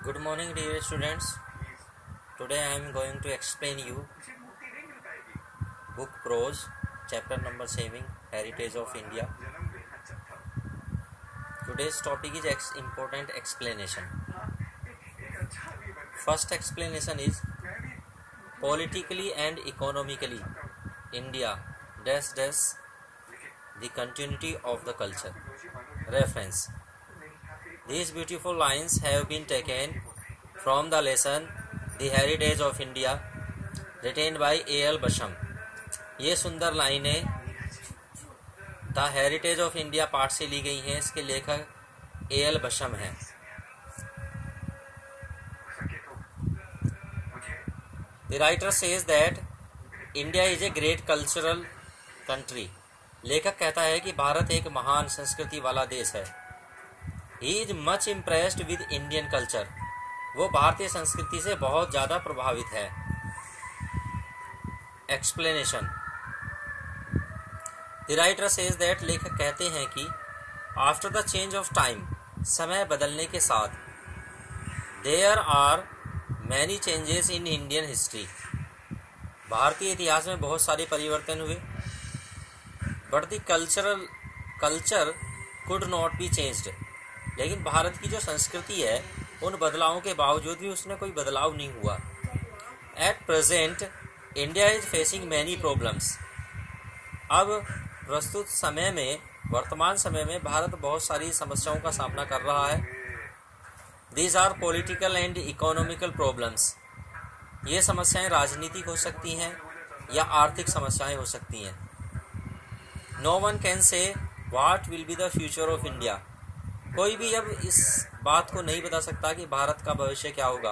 Good morning, dear students. Today I am going to explain you book prose, chapter number 7, Heritage of India. Today's topic is important explanation. First explanation is politically and economically India dash dash the continuity of the culture. Reference. These beautiful lines have been taken from the lesson The Heritage of India written by A.L. Basham. ये सुंदर लाइनें the heritage of India part से ली गई हैं. इसके लेखक A.L. बशम हैं. The writer says that India is a great cultural country. लेखक कहता है कि भारत एक महान संस्कृति वाला देश है. He is much impressed with Indian culture. वो भारतीय संस्कृति से बहुत ज़्यादा प्रभावित है. Explanation. The writer says that लेखक कहते हैं कि after the change of time, समय बदलने के साथ there are many changes in Indian history. भारतीय इतिहास में बहुत सारे परिवर्तन हुए. But the culture could not be changed. लेकिन भारत की जो संस्कृति है उन बदलावों के बावजूद भी उसमें कोई बदलाव नहीं हुआ. At present India is facing many problems. अब प्रस्तुत समय में, वर्तमान समय में भारत बहुत सारी समस्याओं का सामना कर रहा है. These are political and economical problems. ये समस्याएं राजनीतिक हो सकती हैं या आर्थिक समस्याएं हो सकती हैं. No one can say what will be the future of India. कोई भी अब इस बात को नहीं बता सकता कि भारत का भविष्य क्या होगा.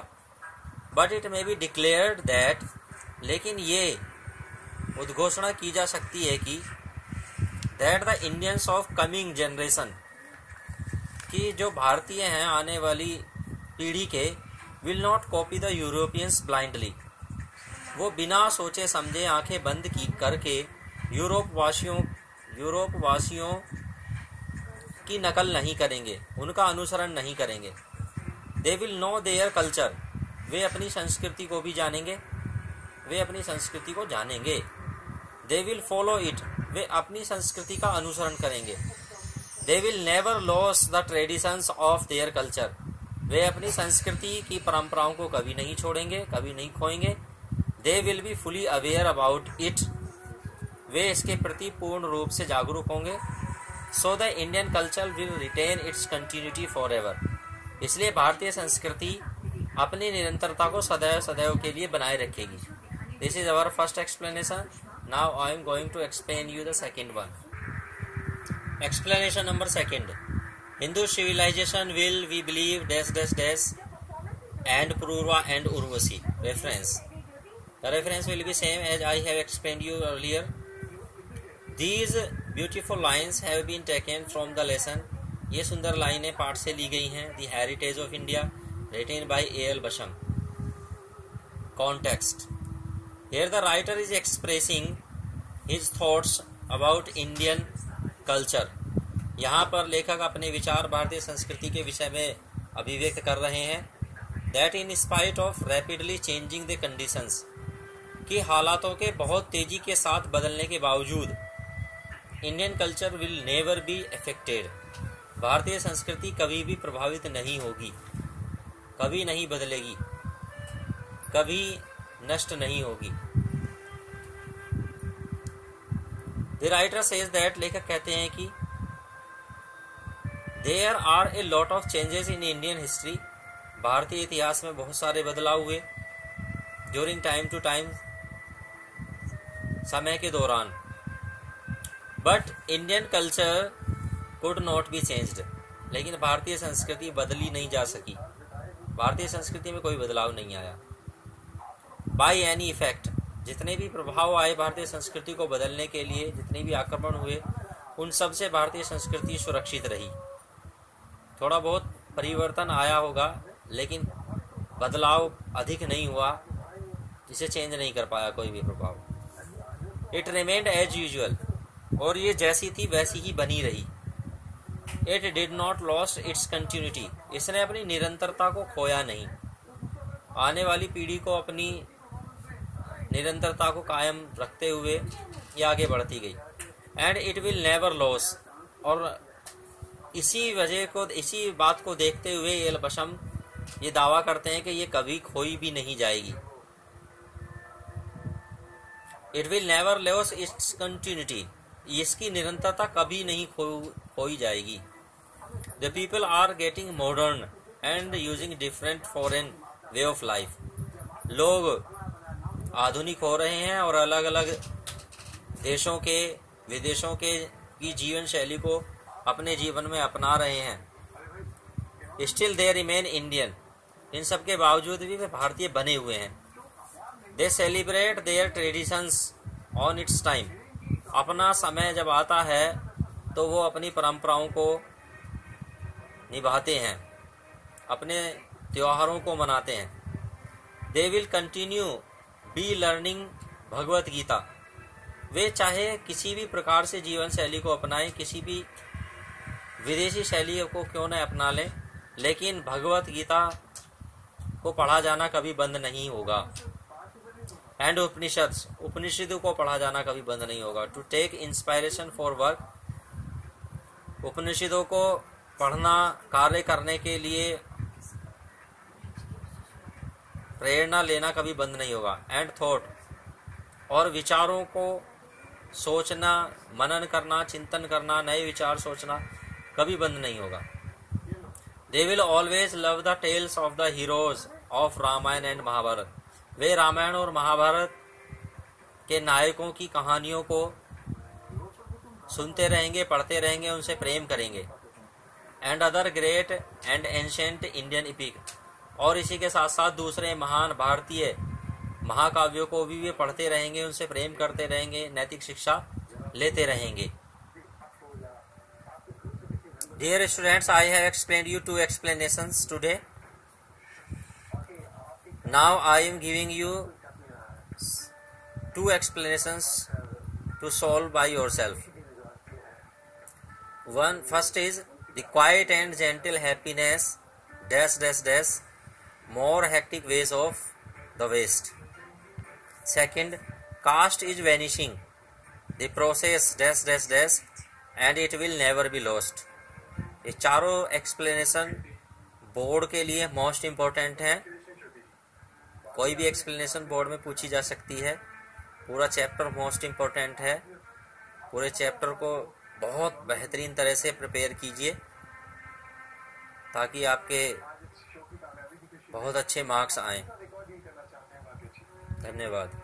But it may be declared that, लेकिन ये उद्घोषणा की जा सकती है कि that the Indians of coming generation, कि जो भारतीय हैं आने वाली पीढ़ी के, will not copy the Europeans blindly. वो बिना सोचे समझे आंखें बंद की करके यूरोप वासियों की नकल नहीं करेंगे, उनका अनुसरण नहीं करेंगे. They will know their culture. वे अपनी संस्कृति को भी जानेंगे, वे अपनी संस्कृति को जानेंगे. They will follow it. वे अपनी संस्कृति का अनुसरण करेंगे. They will never lose the traditions of their culture. वे अपनी संस्कृति की परंपराओं को कभी नहीं छोड़ेंगे, कभी नहीं खोएंगे. They will be fully aware about it. वे इसके प्रति पूर्ण रूप से जागरूक होंगे. So the Indian culture will retain its continuity forever. इसलिए भारतीय संस्कृति अपनी निरंतरता को सदैव सदैव के लिए बनाए रखेगी. This is our first explanation. Now I am going to explain you the second one. Explanation number second. Hindu civilization will we believe dash dash dash and Purva and Urvashi. Reference. The reference will be same as I have explained you earlier. These beautiful lines have been taken from the lesson. ये सुंदर लाइनें पाठ से ली गई हैं. The Heritage of India written by A.L. Basham. Context. Here the writer is expressing his thoughts about Indian culture. यहाँ पर लेखक अपने विचार भारतीय संस्कृति के विषय में अभिव्यक्त कर रहे हैं. That in spite of rapidly changing the conditions, कि हालातों के बहुत तेजी के साथ बदलने के बावजूद Indian culture will never be affected. भारतीय संस्कृति कभी भी प्रभावित नहीं होगी, कभी नहीं बदलेगी, कभी नष्ट नहीं होगी. द राइटर सेज दैट, लेखक कहते हैं कि there are a lot of changes in Indian history. भारतीय इतिहास में बहुत सारे बदलाव हुए. ड्यूरिंग टाइम टू टाइम, समय के दौरान. But Indian culture could not be changed. लेकिन भारतीय संस्कृति बदली नहीं जा सकी. भारतीय संस्कृति में कोई बदलाव नहीं आया. बाय एनी इफेक्ट, जितने भी प्रभाव आए भारतीय संस्कृति को बदलने के लिए, जितने भी आक्रमण हुए, उन सब से भारतीय संस्कृति सुरक्षित रही. थोड़ा बहुत परिवर्तन आया होगा लेकिन बदलाव अधिक नहीं हुआ, जिसे चेंज नहीं कर पाया कोई भी प्रभाव. It remained as usual. और ये जैसी थी वैसी ही बनी रही. It did not lost its continuity, इसने अपनी निरंतरता को खोया नहीं, आने वाली पीढ़ी को अपनी निरंतरता को कायम रखते हुए ये आगे बढ़ती गई। And it will never loss, और इसी बात को देखते हुए एल बशम ये दावा करते हैं कि ये कभी खोई भी नहीं जाएगी। It will never loss its continuity, इसकी निरंतरता कभी नहीं खोई जाएगी। The people are getting modern and using different foreign way of life, लोग आधुनिक हो रहे हैं और अलग अलग देशों के विदेशों के की जीवन शैली को अपने जीवन में अपना रहे हैं। स्टिल दे रिमेन इंडियन, इन सब के बावजूद भी वे भारतीय बने हुए हैं। दे celebrate their traditions on it's time, अपना समय जब आता है तो वो अपनी परंपराओं को निभाते हैं, अपने त्योहारों को मनाते हैं। They will continue be learning Bhagavad Gita, वे चाहे किसी भी प्रकार से जीवन शैली को अपनाएं, किसी भी विदेशी शैली को क्यों न अपना लें, लेकिन भगवत गीता को पढ़ा जाना कभी बंद नहीं होगा। एंड उपनिषदों को पढ़ा जाना कभी बंद नहीं होगा। To take inspiration for work, उपनिषदों को पढ़ना कार्य करने के लिए प्रेरणा लेना कभी बंद नहीं होगा। एंड थॉट, और विचारों को सोचना, मनन करना, चिंतन करना, नए विचार सोचना कभी बंद नहीं होगा। They will always love the tales of the heroes of Ramayana and Mahabharata, वे रामायण और महाभारत के नायकों की कहानियों को सुनते रहेंगे, पढ़ते रहेंगे, उनसे प्रेम करेंगे। And other great and ancient Indian epic, और इसी के साथ साथ दूसरे महान भारतीय महाकाव्यों को भी वे पढ़ते रहेंगे, उनसे प्रेम करते रहेंगे, नैतिक शिक्षा लेते रहेंगे। Dear students, I have explained you 2 explanations today. Now I am giving you 2 explanations to solve by yourself. First is the quiet and gentle happiness dash more hectic ways of the West. Second, caste is vanishing, the process dash and it will never be lost. ये चारों explanation board के लिए most important हैं। कोई भी explanation board में पूछी जा सकती है। पूरा चैप्टर मोस्ट इम्पोर्टेंट है। पूरे चैप्टर को बहुत बेहतरीन तरह से प्रिपेयर कीजिए ताकि आपके बहुत अच्छे मार्क्स आएं। धन्यवाद।